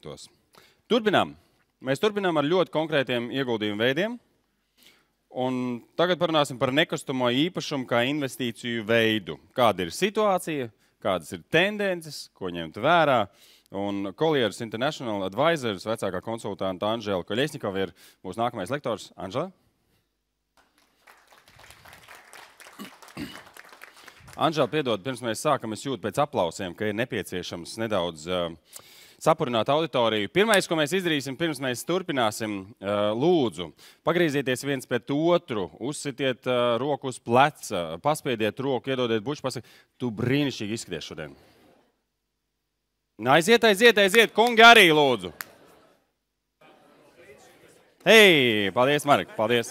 tos. Turpinām. Mēs turpinām ar ļoti konkrētiem ieguldījumu veidiem. Un tagad parunāsim par nekustamo īpašumu kā investīciju veidu. Kāda ir situācija, kādas ir tendences, ko ņemt vērā. Un Colliers International Advisors, vecākā konsultanta Anžela Koļesņikova ir mūsu nākamais lektors. Anžela? Anžela, piedod, pirms mēs sākam, es jūtu pēc aplausiem, ka ir nepieciešams nedaudz sapurināt auditoriju. Pirmais, ko mēs izdarīsim, pirms mēs turpināsim, lūdzu, pagriezieties viens pret otru, uzsitiet roku uz pleca, paspiediet roku, iedodiet buču, pasakiet, tu brīnišķīgi izskaties šodien. Aiziet, kungi arī lūdzu. Hei, paldies, Marek, paldies.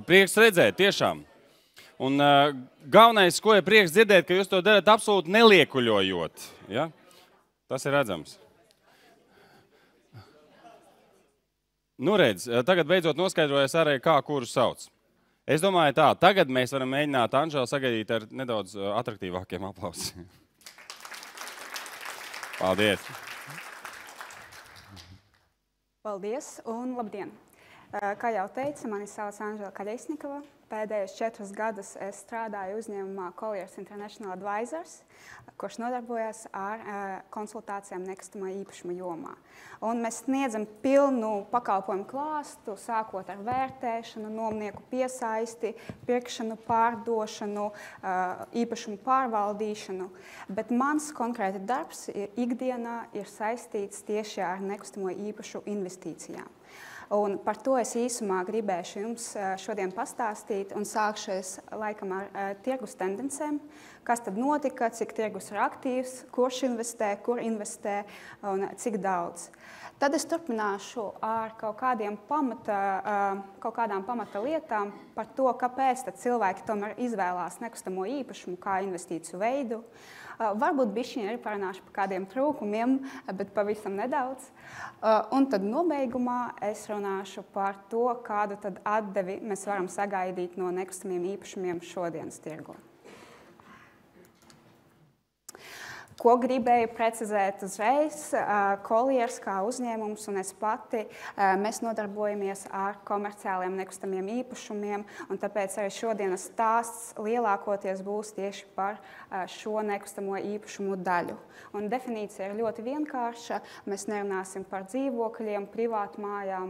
Prieks redzēt, tiešām. Un galvenais, ko ir prieks dzirdēt, ka jūs to darat absolūti neliekuļojot. Ja? Tas ir redzams. Nu redz, tagad beidzot noskaidrojas arī, kā kuru sauc. Es domāju tā, tagad mēs varam mēģināt Anželu sagaidīt ar nedaudz atraktīvākiem aplausiem. Paldies. Paldies un labdien. Kā jau teica, mani sauc Anžela Koļesņikova. Pēdējos 4 gadus es strādāju uzņēmumā Colliers International Advisors, kurš nodarbojas ar konsultācijām nekustamā īpašuma jomā. Un mēs sniedzam pilnu pakalpojumu klāstu, sākot ar vērtēšanu, nomnieku piesaisti, pirkšanu, pārdošanu, īpašumu pārvaldīšanu. Bet mans konkrēti darbs ikdienā ir saistīts tieši ar nekustamo īpašu investīcijām. Un par to es īsumā gribēšu jums šodien pastāstīt un sākšu es laikam ar tirgus tendencēm, kas tad notika, cik tirgus ir aktīvs, kurš investē, kur investē un cik daudz. Tad es turpināšu ar kaut kādām pamata lietām par to, kāpēc tad cilvēki tomēr izvēlās nekustamo īpašumu kā investīciju veidu. Varbūt bišķiņi arī parunāšu par kādiem trūkumiem, bet pavisam nedaudz. Un tad nobeigumā es runāšu par to, kādu tad atdevi mēs varam sagaidīt no nekustamiem īpašumiem šodienas tirgu. Ko gribēju precizēt uzreiz, Colliers kā uzņēmums un es pati, mēs nodarbojamies ar komerciāliem nekustamiem īpašumiem, un tāpēc arī šodienas stāsts lielākoties būs tieši par šo nekustamo īpašumu daļu. Un definīcija ir ļoti vienkārša. Mēs nerunāsim par dzīvokļiem, privātmājām,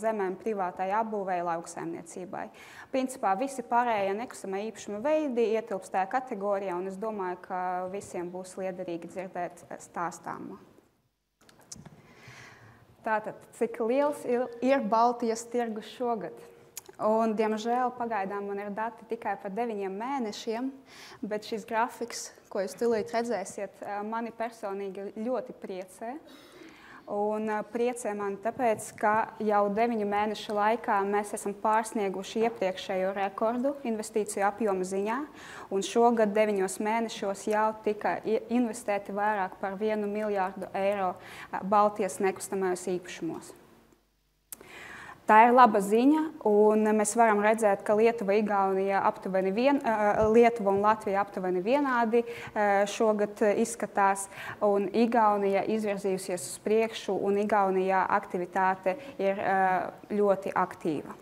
zemēm, privātai apbūvei, lauksaimniecībai. Principā visi pārējie nekustamā īpašuma veidi ietilpst tajā kategorijā, un es domāju, ka visiem būs liederīgi dzirdēt stāstāmu. Tātad, cik liels ir Baltijas tirgus šogad? Un, diemžēl, pagaidām man ir dati tikai par 9 mēnešiem, bet šis grafiks, ko jūs tūlīt redzēsiet, mani personīgi ļoti priecē. Un priecē man tāpēc, ka jau 9 mēnešu laikā mēs esam pārsnieguši iepriekšējo rekordu investīciju apjoma ziņā, un šogad 9 mēnešos jau tika investēti vairāk par 1 miljārdu eiro Baltijas nekustamajos īpašumos. Tā ir laba ziņa, un mēs varam redzēt, ka Lietuva un Latvija aptuveni vienādi šogad izskatās, un Igaunija izvirzījusies uz priekšu, un Igaunijā aktivitāte ir ļoti aktīva.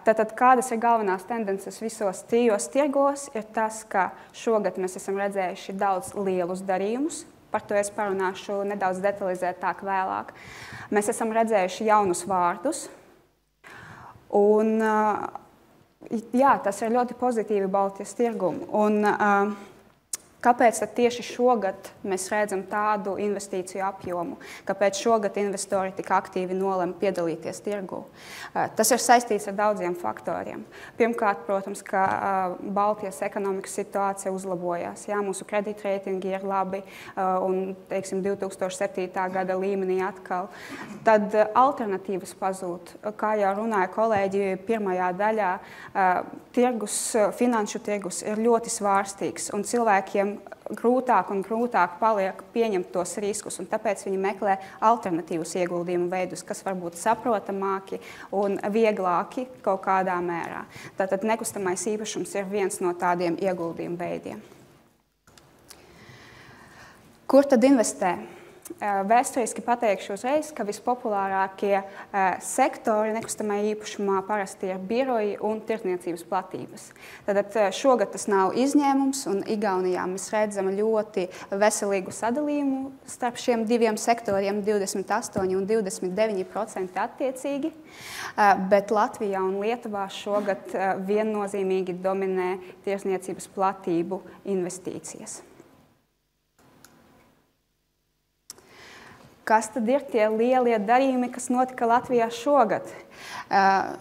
Tātad, kādas ir galvenās tendences visos 3 tirgos, ir tas, ka šogad mēs esam redzējuši daudz lielus darījumus. Par to es parunāšu nedaudz detalizētāk vēlāk. Mēs esam redzējuši jaunus vārdus. Un, jā, tas ir ļoti pozitīvi Baltijas tirgumu. Un, kāpēc tad tieši šogad mēs redzam tādu investīciju apjomu? Kāpēc šogad investori tik aktīvi nolem piedalīties tirgū? Tas ir saistīts ar daudziem faktoriem. Pirmkārt, protams, ka Baltijas ekonomikas situācija uzlabojās. Jā, mūsu kredītreitingi ir labi un, teiksim, 2007. gada līmenī atkal. Tad alternatīvas pazūd. Kā jau runāja kolēģi pirmajā daļā, finanšu tirgus ir ļoti svārstīgs un cilvēkiem grūtāk un grūtāk paliek pieņemt tos riskus, un tāpēc viņi meklē alternatīvus ieguldījumu veidus, kas var būt saprotamāki un vieglāki kaut kādā mērā. Tātad nekustamais īpašums ir viens no tādiem ieguldījumu veidiem. Kur tad investē? Vēsturiski pateikšu uzreiz, ka vispopulārākie sektori nekustamajā īpašumā parasti ir biroji un tirdzniecības platības. Tad šogad tas nav izņēmums, un Igaunijā mēs redzam ļoti veselīgu sadalījumu starp šiem diviem sektoriem, 28 un 29% attiecīgi, bet Latvijā un Lietuvā šogad viennozīmīgi dominē tirdzniecības platību investīcijas. Kas tad ir tie lielie darījumi, kas notika Latvijā šogad?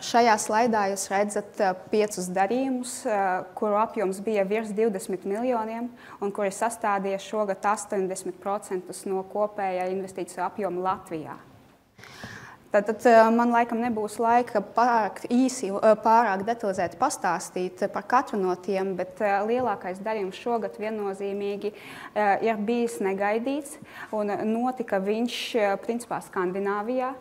Šajā slaidā jūs redzat 5 darījumus, kuru apjoms bija virs 20 miljoniem un kuri sastādīja šogad 80% no kopējā investīciju apjoma Latvijā. Tad man laikam nebūs laika pārāk detalizēti pastāstīt par katru no tiem, bet lielākais darījums šogad viennozīmīgi ir bijis negaidīts un notika viņš principā Skandināvijā.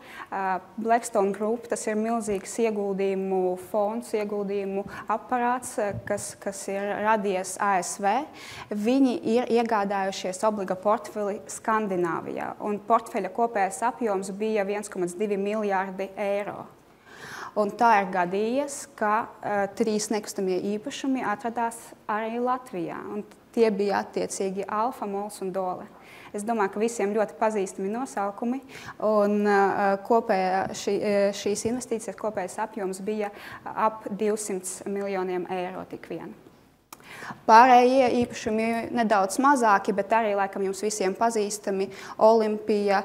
Blackstone Group, tas ir milzīgs ieguldījumu fonds, ieguldījumu aparāts, kas ir radies ASV. Viņi ir iegādājušies obliga portfeli Skandināvijā, un portfeļa kopējais apjoms bija 1,2 miljārdi eiro. Un tā ir gadījies, ka 3 nekustamie īpašumi atradās arī Latvijā. Un tie bija attiecīgi Alfa, Mols un Dole. Es domāju, ka visiem ļoti pazīstami nosaukumi. Un šīs investīcijas kopējais apjoms bija ap 200 miljoniem eiro tik vien. Pārējie īpašumi nedaudz mazāki, bet arī laikam jums visiem pazīstami. Olimpija,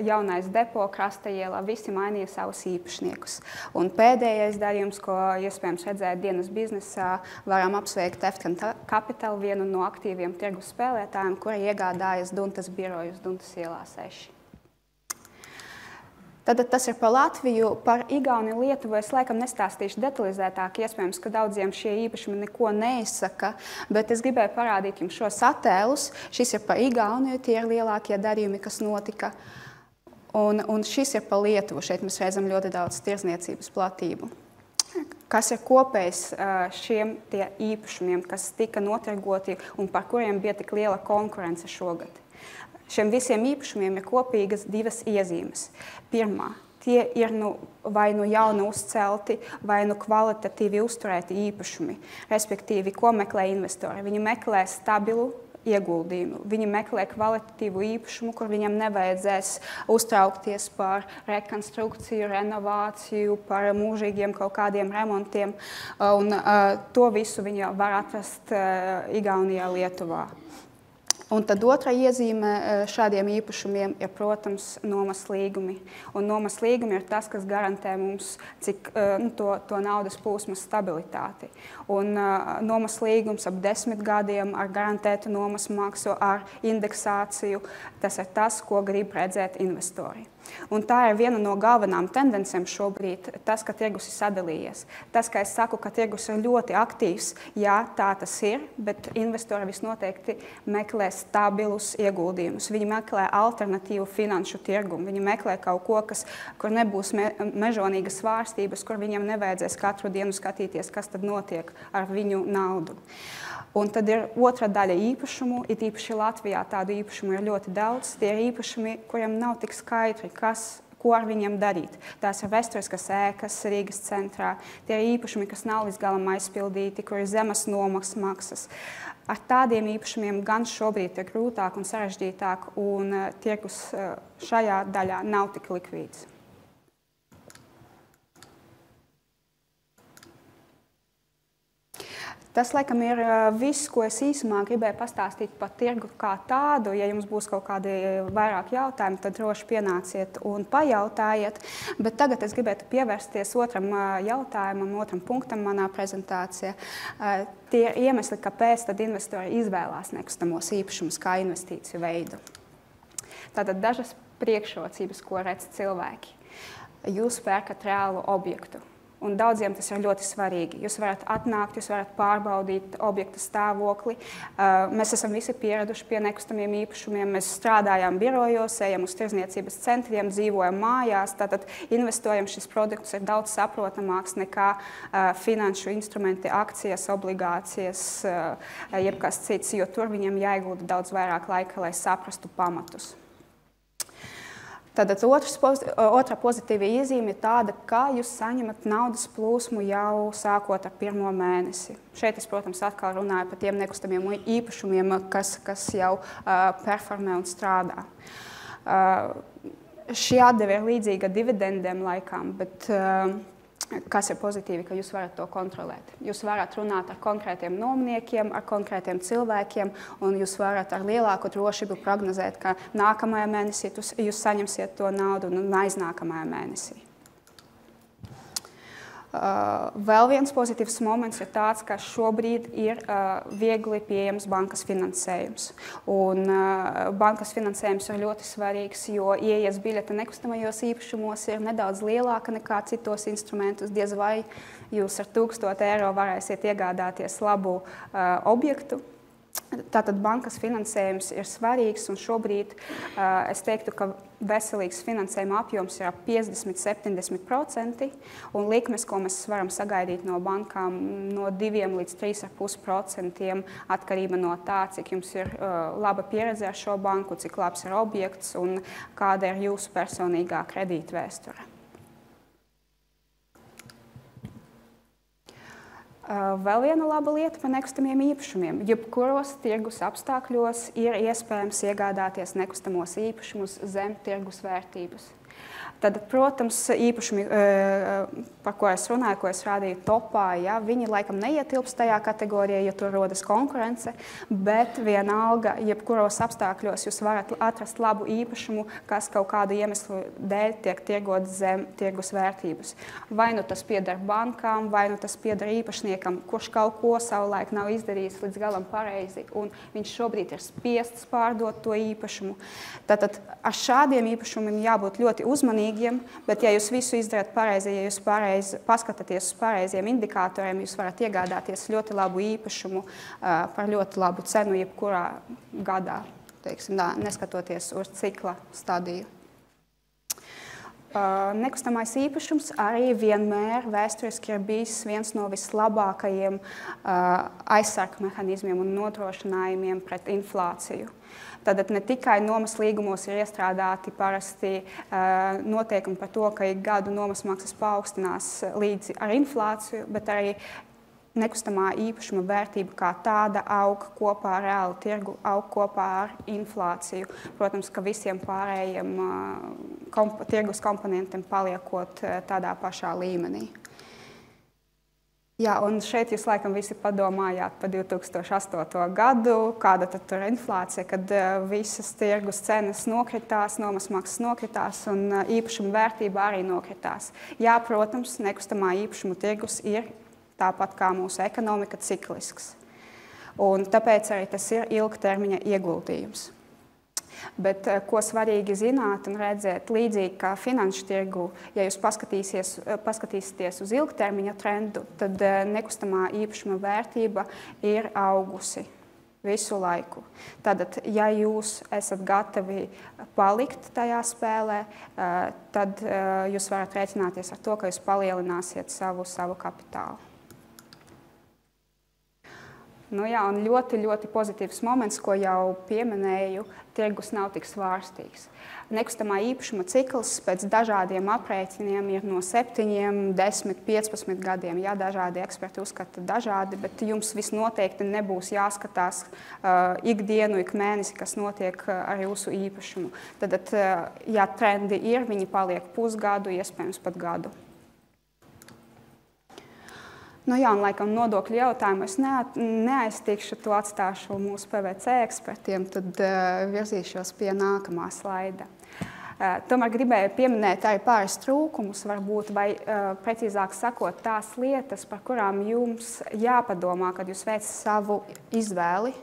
jaunais depo, Krasta iela, visi mainīja savus īpašniekus. Un pēdējais darījums, ko iespējams redzēt dienas biznesā, varam apsveikt Efton Capital, vienu no aktīviem tirgus spēlētājiem, kuri iegādājas Duntas birojus Duntas ielā 6. Tad tas ir par Latviju. Par Igauniju un Lietuvu es laikam nestāstīšu detalizētāk. Iespējams, ka daudziem šie īpašumi neko neizsaka, bet es gribēju parādīt jums šos attēlus. Šis ir par Igauniju, tie ir lielākie darījumi, kas notika. Un šis ir par Lietuvu. Šeit mēs redzam ļoti daudz tirdzniecības platību. Kas ir kopējs šiem tie īpašumiem, kas tika notirgoti un par kuriem bija tik liela konkurence šogad? Šiem visiem īpašumiem ir kopīgas 2 iezīmes. Pirmā, tie ir vai nu jauni uzcelti, vai nu kvalitatīvi uzturēti īpašumi. Respektīvi, ko meklē investori? Viņi meklē stabilu ieguldījumu. Viņi meklē kvalitatīvu īpašumu, kur viņam nevajadzēs uztraukties par rekonstrukciju, renovāciju, par mūžīgiem kaut kādiem remontiem. Un to visu viņi var atrast Igaunijā, Lietuvā. Un tad otra iezīme šādiem īpašumiem ir, protams, nomas līgumi. Un nomas līgumi ir tas, kas garantē mums to naudas plūsmas stabilitāti. Un nomas līgums ap 10 gadiem ar garantētu nomas maksu, ar indeksāciju, tas ir tas, ko grib redzēt investori. Un tā ir viena no galvenām tendencēm šobrīd, tas, ka tirgus ir sadalījies. Tas, ka es saku, ka tirgus ir ļoti aktīvs, jā, tā tas ir, bet investori visnoteikti meklē stabilus ieguldījumus. Viņi meklē alternatīvu finanšu tirgumu. Viņi meklē kaut ko, kur nebūs mežonīgas svārstības, kur viņiem nevajadzēs katru dienu skatīties, kas tad notiek ar viņu naudu. Un tad ir otra daļa īpašumu, it īpaši Latvijā tādu īpašumu ir ļoti daudz. Tie ir īpašumi, kuriem nav tik skaidri, ko ar viņiem darīt. Tās ir vēsturiskas ēkas Rīgas centrā. Tie ir īpašumi, kas nav līdz galam aizpildīti, kur ir zemes nomas maksas. Ar tādiem īpašumiem gan šobrīd ir grūtāk un sarežģītāk, un tirgus šajā daļā nav tik likvīds. Tas, laikam, ir viss, ko es īsumā gribēju pastāstīt par tirgu kā tādu. Ja jums būs kaut kādi vairāk jautājumi, tad droši pienāciet un pajautājiet. Bet tagad es gribētu pievērsties otram jautājumam, otram punktam manā prezentācijā. Tie ir iemesli, kāpēc tad investori izvēlās nekustamos īpašumus kā investīciju veidu. Tātad dažas priekšrocības, ko redz cilvēki. Jūs pērkat reālu objektu. Un daudziem tas ir ļoti svarīgi. Jūs varat atnākt, jūs varat pārbaudīt objekta stāvokli. Mēs esam visi pieraduši pie nekustamiem īpašumiem. Mēs strādājam birojos, ejam uz tirdzniecības centriem, dzīvojam mājās. Tātad investojam šis produkts ir daudz saprotamāks nekā finanšu instrumenti, akcijas, obligācijas, jebkas cits, jo tur viņiem jāiegulda daudz vairāk laika, lai saprastu pamatus. Tātad otra pozitīva iezīme ir tāda, ka jūs saņemat naudas plūsmu jau sākot ar 1. mēnesi. Šeit es, protams, atkal runāju par tiem nekustamiem īpašumiem, kas jau performē un strādā. Šī atdeve ir līdzīga dividendiem laikam, bet kas ir pozitīvi, ka jūs varat to kontrolēt. Jūs varat runāt ar konkrētiem nomniekiem, ar konkrētiem cilvēkiem, un jūs varat ar lielāku drošību prognozēt, ka nākamajā mēnesī jūs saņemsiet to naudu un aiznākamajā mēnesī. Vēl viens pozitīvs moments ir tāds, ka šobrīd ir viegli pieejams bankas finansējums. Un bankas finansējums ir ļoti svarīgs, jo ieejas biļete nekustamajos īpašumos ir nedaudz lielāka nekā citos instrumentus. Diez vai jūs ar 1000 eiro varēsiet iegādāties labu objektu. Tātad bankas finansējums ir svarīgs, un šobrīd es teiktu, ka veselīgs finansējuma apjoms ir ap 50–70%, un likmes, ko mēs varam sagaidīt no bankām, no 2 līdz 3,5% atkarība no tā, cik jums ir laba pieredze ar šo banku, cik labs ir objekts un kāda ir jūsu personīgā kredītvēsture. Vēl viena laba lieta par nekustamiem īpašumiem. Jebkuros tirgus apstākļos ir iespējams iegādāties nekustamos īpašumus zem tirgus vērtības. Tad, protams, īpašumi, par ko es runāju, ko es rādīju topā, ja, viņi laikam neietilpst tajā kategorijā, jo tur rodas konkurence, bet vienalga, jebkuros apstākļos jūs varat atrast labu īpašumu, kas kaut kādu iemeslu dēļ tiek tirgots zem tirgus vērtības. Vai nu tas pieder bankām, vai nu tas pieder īpašniekam, kurš kaut ko savulaik nav izdarījis līdz galam pareizi, un viņš šobrīd ir spiests pārdot to īpašumu. Tātad ar šādiem īpašumiem jābūt ļoti uzmanīgiem, bet ja jūs visu izdarat pareizi, ja jūs paskatāties uz pareiziem indikatoriem, jūs varat iegādāties ļoti labu īpašumu par ļoti labu cenu jebkurā gadā, teiksim, neskatoties uz cikla stadiju. Nekustamais īpašums arī vienmēr vēsturiski ir bijis viens no vislabākajiem aizsarga mehānismiem un nodrošinājumiem pret inflāciju. Tātad ne tikai nomas līgumos ir iestrādāti parasti noteikumi par to, ka ik gadu nomas maksas paaugstinās līdzi ar inflāciju, bet arī nekustamā īpašuma vērtība kā tāda aug kopā ar reālu tirgu, aug kopā ar inflāciju. Protams, ka visiem pārējiem tirgus komponentiem paliekot tādā pašā līmenī. Jā, un šeit jūs laikam visi padomājāt par 2008. gadu, kāda tad tur inflācija, kad visas tirgus cenas nokritās, nomas maksas nokritās un īpašuma vērtība arī nokritās. Jā, protams, nekustamā īpašuma tirgus ir tāpat kā mūsu ekonomika ciklisks. Un tāpēc arī tas ir ilgtermiņa ieguldījums. Bet ko svarīgi zināt un redzēt, līdzīgi kā finanšu tirgu, ja jūs paskatīsieties uz ilgtermiņa trendu, tad nekustamā īpašuma vērtība ir augusi visu laiku. Tātad, ja jūs esat gatavi palikt tajā spēlē, tad jūs varat rēķināties ar to, ka jūs palielināsiet savu kapitālu. Nu jā, un ļoti pozitīvs moments, ko jau pieminēju, tirgus nav tik svārstīgs. Nekustamā īpašuma cikls pēc dažādiem aprēķiniem ir no 7, 10, 15 gadiem. Jā, dažādi eksperti uzskata dažādi, bet jums visnoteikti nebūs jāskatās ikdienu, ik mēnesi, kas notiek ar jūsu īpašumu. Tad, ja trendi ir, viņi paliek pusgadu, iespējams pat gadu. Nu jā, un laikam nodokļu jautājumu es neaiztikšu, to atstāšu mūsu PVC ekspertiem, tad virzīšos pie nākamā slaida. Tomēr gribēju pieminēt arī pāris trūkumus, varbūt, vai precīzāk sakot, tās lietas, par kurām jums jāpadomā, kad jūs veicat savu izvēli.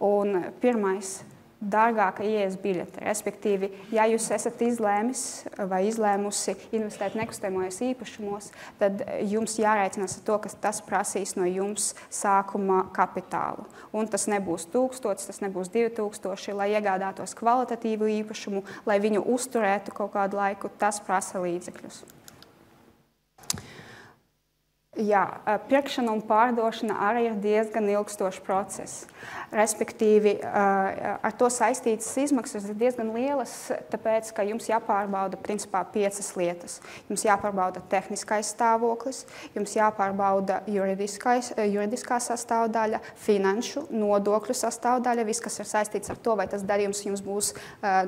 Un pirmais, dārgāka ieejas biļete. Respektīvi, ja jūs esat izlēmis vai izlēmusi investēt nekustamajos īpašumos, tad jums jārēķinās ar to, ka tas prasīs no jums sākuma kapitālu. Un tas nebūs 1000, tas nebūs 2000, lai iegādātos kvalitatīvu īpašumu, lai viņu uzturētu kaut kādu laiku, tas prasa līdzekļus. Jā, pirkšana un pārdošana arī ir diezgan ilgstošs process. Respektīvi, ar to saistītas izmaksas ir diezgan lielas, tāpēc, ka jums jāpārbauda principā 5 lietas. Jums jāpārbauda tehniskais stāvoklis, jums jāpārbauda juridiskā sastāvdaļa, finanšu, nodokļu sastāvdaļa, viss, kas ir saistīts ar to, vai tas darījums jums būs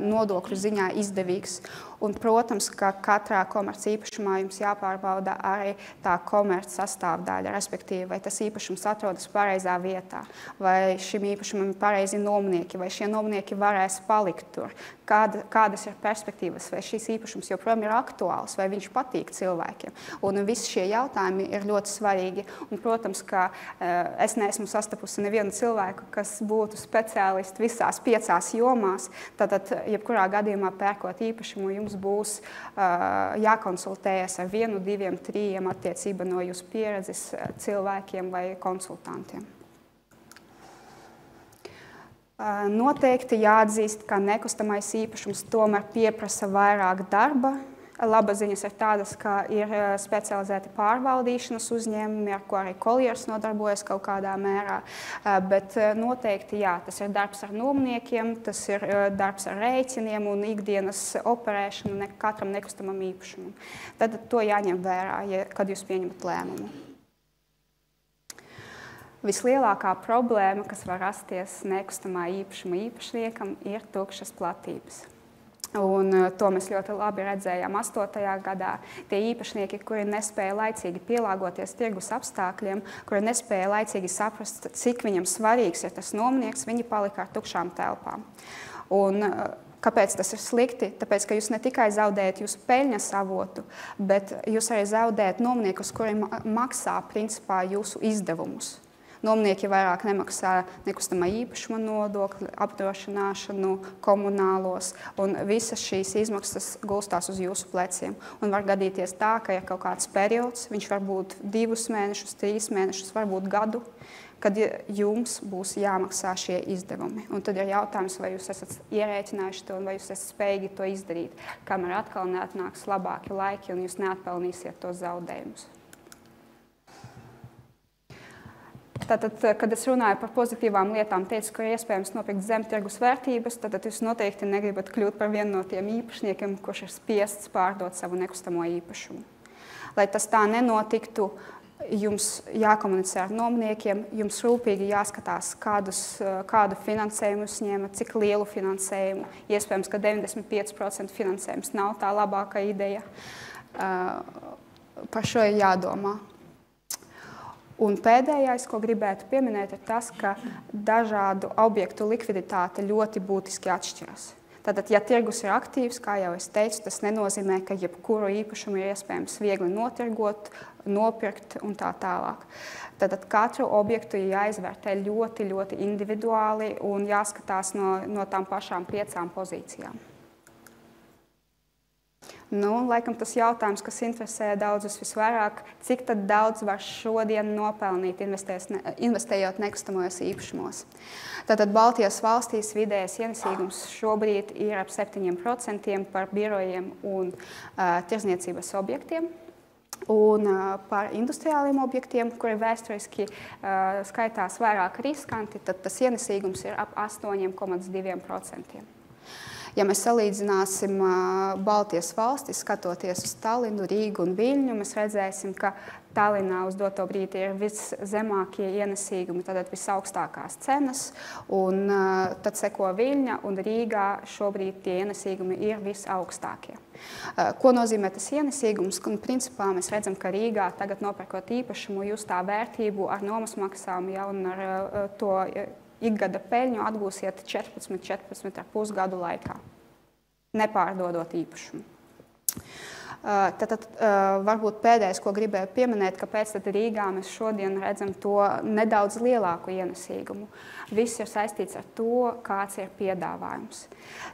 nodokļu ziņā izdevīgs. Un, protams, ka katrā komerci īpašumā jums jāpārbauda arī tā komerci sastāvdaļa, respektīvi, vai tas īpašums atrodas pareizā vietā, vai šim īpašumam ir pareizi nomnieki, vai šie nomnieki varēs palikt tur, kādas ir perspektīvas, vai šis īpašums joprojām ir aktuāls, vai viņš patīk cilvēkiem. Un visi šie jautājumi ir ļoti svarīgi. Un, protams, ka es neesmu sastapusi nevienu cilvēku, kas būtu speciālists visās 5 jomās. Tātad, jebkurā gadījumā pērkot īpašumu, jums būs jākonsultējas ar 1, 2, 3 attiecībā no jūsu pieredzes cilvēkiem vai konsultantiem. Noteikti jāatzīst, ka nekustamais īpašums tomēr pieprasa vairāk darba. Labas ziņas ir tādas, ka ir specializēti pārvaldīšanas uzņēmumi, ar ko arī Colliers nodarbojas kaut kādā mērā. Bet noteikti, jā, tas ir darbs ar nomniekiem, tas ir darbs ar rēķiniem un ikdienas operēšanu katram nekustamam īpašumam. Tad to jāņem vērā, kad jūs pieņemat lēmumu. Vislielākā problēma, kas var rasties nekustamā īpašuma īpašniekam, ir tukšas platības. Un to mēs ļoti labi redzējām 8. gadā. Tie īpašnieki, kuri nespēja laicīgi pielāgoties tirgus apstākļiem, kuri nespēja laicīgi saprast, cik viņam svarīgs ir tas nomnieks, viņi palika ar tukšām telpām. Un kāpēc tas ir slikti? Tāpēc, ka jūs ne tikai zaudējat jūsu peļņas avotu, bet jūs arī zaudējat nomniekus, kuri maksā principā jūsu izdevumus. Nomnieki vairāk nemaksā nekustamā īpašuma nodokli, apdrošināšanu, komunālos, un visas šīs izmaksas gulstās uz jūsu pleciem. Un var gadīties tā, ka ir kaut kāds periods, viņš var būt 2 mēnešus, 3 mēnešus, varbūt gadu, kad jums būs jāmaksā šie izdevumi. Un tad ir jautājums, vai jūs esat ierēķinājuši to un vai jūs esat spējīgi to izdarīt, kamēr atkal neatnāks labāki laiki un jūs neatpelnīsiet tos zaudējumus. Tātad, kad es runāju par pozitīvām lietām, teicu, ka ir iespējams nopirkt zem tirgus vērtības, tad jūs noteikti negribat kļūt par vienu no tiem īpašniekiem, kurš ir spiests pārdot savu nekustamo īpašumu. Lai tas tā nenotiktu, jums jākomunicē ar nomniekiem, jums rūpīgi jāskatās, kādu finansējumu jūs ņemat, cik lielu finansējumu. Iespējams, ka 95% finansējums nav tā labākā ideja. Par šo ir jādomā. Un pēdējais, ko gribētu pieminēt, ir tas, ka dažādu objektu likviditāte ļoti būtiski atšķiras. Tātad, ja tirgus ir aktīvs, kā jau es teicu, tas nenozīmē, ka jebkuru īpašumu ir iespējams viegli notirgot, nopirkt un tā tālāk. Tātad katru objektu ir jāizvērtē ļoti, ļoti individuāli un jāskatās no tām pašām 5 pozīcijām. Laikam tas jautājums, kas interesē daudzus visvairāk, cik tad daudz var šodien nopelnīt investējot nekustamajos īpašumos. Tātad Baltijas valstīs vidējais ienesīgums šobrīd ir ap 7% par birojiem un tirdzniecības objektiem. Un par industriāliem objektiem, kuri vēsturiski skaitās vairāk riskanti, tad tas ienesīgums ir ap 8,2%. Ja mēs salīdzināsim Baltijas valstis, skatoties uz Tallinu, Rīgu un Viļņu, mēs redzēsim, ka Tallinā uz doto brīdi ir viszemākie ienesīgumi, tātad visaugstākās cenas, un tad seko Viļņa un Rīgā šobrīd tie ienesīgumi ir visaugstākie. Ko nozīmē tas ienesīgums? Un principā mēs redzam, ka Rīgā tagad nopērkot īpašumu, jūs tā vērtību ar nomas maksām un ar to ikgada peļņu atgūsiet 14,5 gadu laikā, nepārdodot īpašumu. Tad varbūt pēdējais, ko gribēju pieminēt, kāpēc tad Rīgā mēs šodien redzam to nedaudz lielāku ienesīgumu. Viss ir saistīts ar to, kāds ir piedāvājums.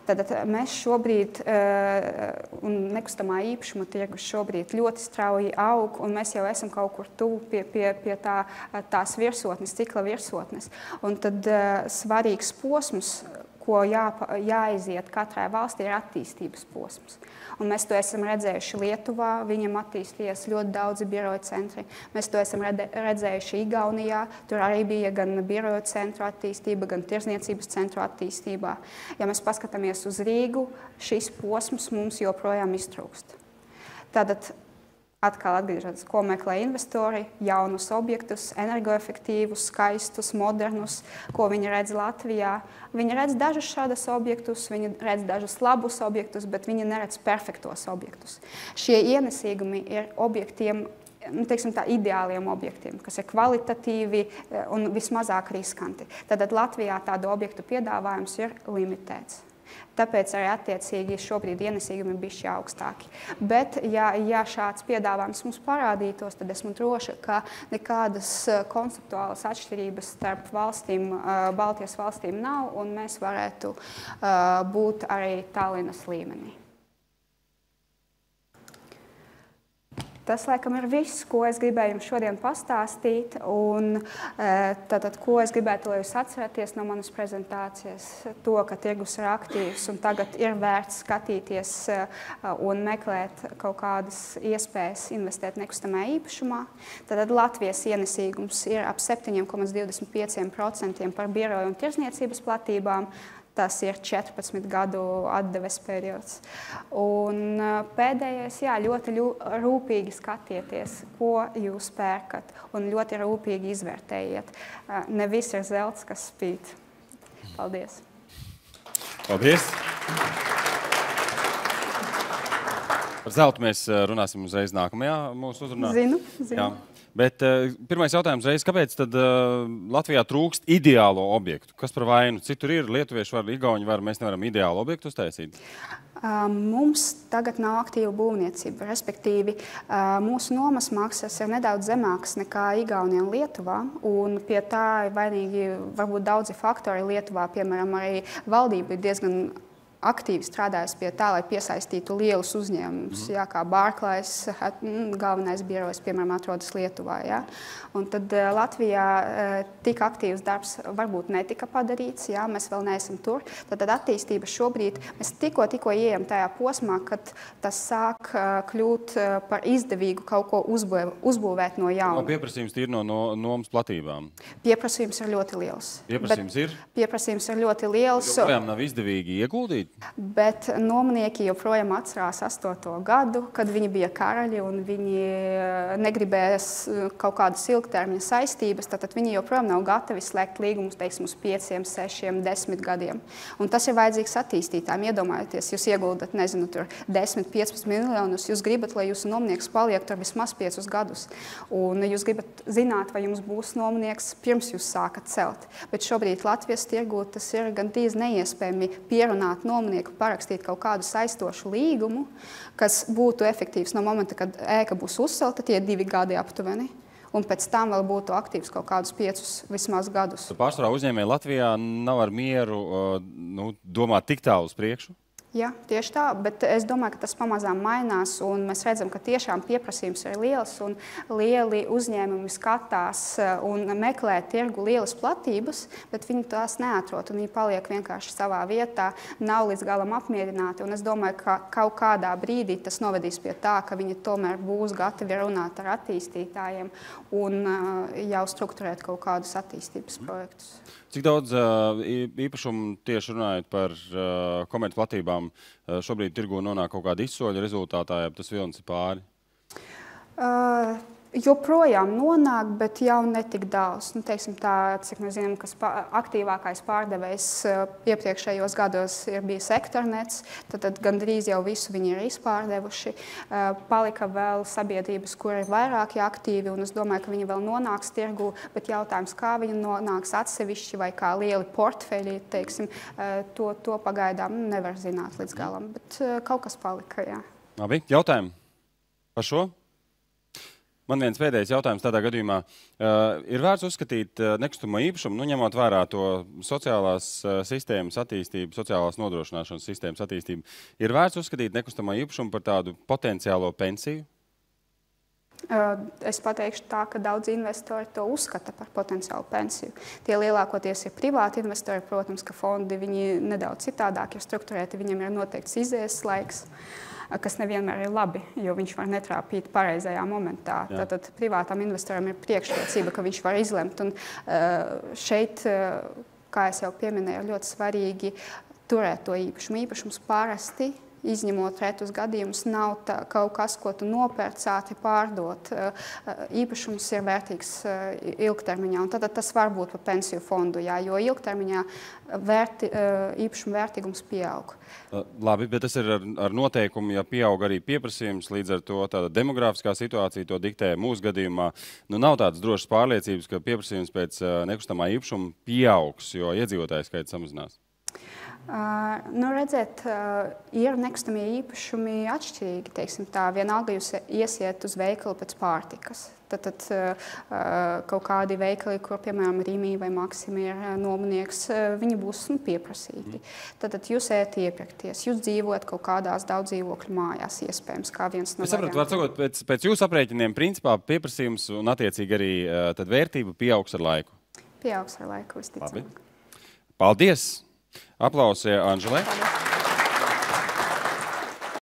Tad mēs šobrīd, un nekustamā īpašuma tirgus šobrīd ļoti strauji aug, un mēs jau esam kaut kur tuvu pie tās virsotnes, cikla virsotnes. Un tad svarīgs posms, ko jāiziet katrai valstī, ir attīstības posms. Un mēs to esam redzējuši Lietuvā, viņam attīstījies ļoti daudzi biroju centri. Mēs to esam redzējuši Igaunijā, tur arī bija gan biroju centru attīstība, gan tirzniecības centru attīstībā. Ja mēs paskatāmies uz Rīgu, šis posms mums joprojām iztrūkst. Tātad atkal atgriežas, ko meklē investori, jaunus objektus, energoefektīvus, skaistus, modernus, ko viņi redz Latvijā. Viņi redz dažus šādus objektus, viņi redz dažus labus objektus, bet viņi neredz perfektos objektus. Šie ienesīgumi ir objektiem, teiksim tā, ideāliem objektiem, kas ir kvalitatīvi un vismazāk riskanti. Tad Latvijā tādu objektu piedāvājums ir limitēts. Tāpēc arī attiecīgi šobrīd ienesīgumi bišķi augstāki. Bet, ja šāds piedāvājums mums parādītos, tad esmu droša, ka nekādas konceptuālas atšķirības starp valstīm, Baltijas valstīm nav, un mēs varētu būt arī Tallinas līmenī. Tas, laikam, ir viss, ko es gribēju jums šodien pastāstīt, un tātad, ko es gribētu, lai jūs atceraties no manas prezentācijas, to, ka tirgus ir aktīvs un tagad ir vērts skatīties un meklēt kaut kādas iespējas investēt nekustamajā īpašumā. Tātad Latvijas ienesīgums ir ap 7,25% par biroju un tirzniecības platībām. Tas ir 14 gadu atdeves periods. Un pēdējais, ļoti rūpīgi skatieties, ko jūs pērkat, un ļoti rūpīgi izvērtējiet. Ne viss ir zelts, kas spīd. Paldies! Paldies! Par zeltu mēs runāsim uzreiz nākamajā mūsu uzrunā. Zinu. Jā. Bet pirmais jautājums reiz, kāpēc tad Latvijā trūkst ideālo objektu? Kas par vainu? Citur ir, lietuvieši var, igauņi var, mēs nevaram ideālu objektu uztaisīt? Mums tagad nav aktīva būvniecība, respektīvi mūsu nomas maksas ir nedaudz zemākas nekā Igaunijā un Lietuvā, un pie tā ir vainīgi varbūt daudzi faktori Lietuvā, piemēram, arī valdība ir diezgan aktīvi strādājas pie tā, lai piesaistītu lielus uzņēmumus, kā Barclays, galvenais birojs, piemēram, atrodas Lietuvā. Ja? Un tad Latvijā tik aktīvs darbs varbūt netika padarīts, mēs vēl neesam tur. Tad attīstība šobrīd, mēs tikko ieejam tajā posmā, kad tas sāk kļūt par izdevīgu kaut ko uzbūvēt no jauna. Pieprasījums ir no nomas platībām? Pieprasījums ir ļoti liels. Pieprasījums ir ļoti liels. Joprojām nav izdevīgi ieguldīt? Bet nomanieki joprojām atcerās 8. gadu, kad viņi bija karaļi un viņi negribēja kaut kādas ilgtermiņa saistības, tad viņi joprojām nav gatavi slēgt līgumus, teiksim, uz 5, 6, 10 gadiem. Un tas ir vajadzīgs attīstītājiem. Iedomājieties, jūs ieguldat, tur 10, 15 miljonus, jūs gribat, lai jūsu nomanieks paliek tur vismaz 5 gadus. Un jūs gribat zināt, vai jums būs nomanieks pirms jūs sākat celt. Bet šobrīd Latvijas tirgū tas ir gandrīz neiespējami pierunāt nomanieku parakstīt kaut kādu saistošu līgumu, kas būtu efektīvs no momenta, kad ēka būs uzcelta, tie 2 gadi aptuveni, un pēc tam vēl būtu aktīvs kaut kādus 5 vismaz gadus. Pārsvarā uzņēmēji Latvijā nav ar mieru domāt tik tālu uz priekšu? Jā, tieši tā, bet es domāju, ka tas pamazām mainās, un mēs redzam, ka tiešām pieprasījums ir liels, un lieli uzņēmumi skatās un meklē tirgu lielas platības, bet viņi tās neatrod, un viņi paliek vienkārši savā vietā, nav līdz galam apmierināti, un es domāju, ka kaut kādā brīdī tas novedīs pie tā, ka viņi tomēr būs gatavi runāt ar attīstītājiem un jau strukturēt kaut kādus attīstības projektus. Cik daudz īpašumu tieši runājot par komercplatībām šobrīd tirgū nonāk kaut kāda izsoļa rezultātā, ja tas vilnis ir pāri? Joprojām nonāk, bet jau netik daudz. Teiksim tā, cik mēs zinām, ka aktīvākais pārdevējs iepriekšējos gados ir bijis Ektornets, tad gandrīz jau visu viņi ir izpārdevuši. Palika vēl sabiedrības, kur ir vairāki aktīvi, un es domāju, ka viņi vēl nonāks tirgu, bet jautājums, kā viņi nonāks atsevišķi vai kā lieli portfeļi, teiksim, to pagaidām nevar zināt līdz galam, bet kaut kas palika, jā. Labi, jautājumi? Par šo? Man viens pēdējais jautājums tādā gadījumā. Ir vērts uzskatīt nekustamo īpašumu, ņemot vērā to sociālās sistēmas attīstību, sociālās nodrošināšanas sistēmas attīstību. Ir vērts uzskatīt nekustamo īpašumu par tādu potenciālo pensiju? Es pateikšu tā, ka daudz investori to uzskata par potenciālu pensiju. Tie lielākoties ir privāti investori, protams, ka fondi viņi nedaudz citādāk ir strukturēti, viņiem ir noteikts izējas laiks, kas nevienmēr ir labi, jo viņš var netrāpīt pareizajā momentā. Tātad privātam investoram ir priekšrocība, ka viņš var izlemt. Un šeit, kā es jau pieminēju, ir ļoti svarīgi turēt to īpašumu. Īpašums parasti, izņemot retus gadījumus, nav kaut kas, ko tu nopērc, ātri pārdot. Īpašums ir vērtīgs ilgtermiņā, un tad tas var būt par pensiju fondu, jo ilgtermiņā īpašuma vērtīgums pieaug. Labi, bet tas ir ar noteikumu, ja pieaug arī pieprasījums, līdz ar to tāda demografiskā situācija to diktē mūsu gadījumā. Nav tādas drošas pārliecības, ka pieprasījums pēc nekustamā īpašuma pieaugs, jo iedzīvotāju skaits samazinās. Redziet, ir nekustamie īpašumi atšķirīgi. Teiksim tā, vienalga jūs iesiet uz veikalu pēc pārtikas. Tad kaut kādi veikali, kur, piemēram, Rīmī vai Maksimi ir nomnieks, viņi būs pieprasīti. Tad jūs ejat iepirkties. Jūs dzīvojat kaut kādās daudz dzīvokļu mājās, iespējams, kā viens no variantiem. Es sapratu, var sakot, pēc jūsu aprēķiniem, principā pieprasījums un attiecīgi arī tad vērtība pieaugs ar laiku? Pieaugs ar laiku, visticamāk. Labi. Paldies! Aplausi Anželai.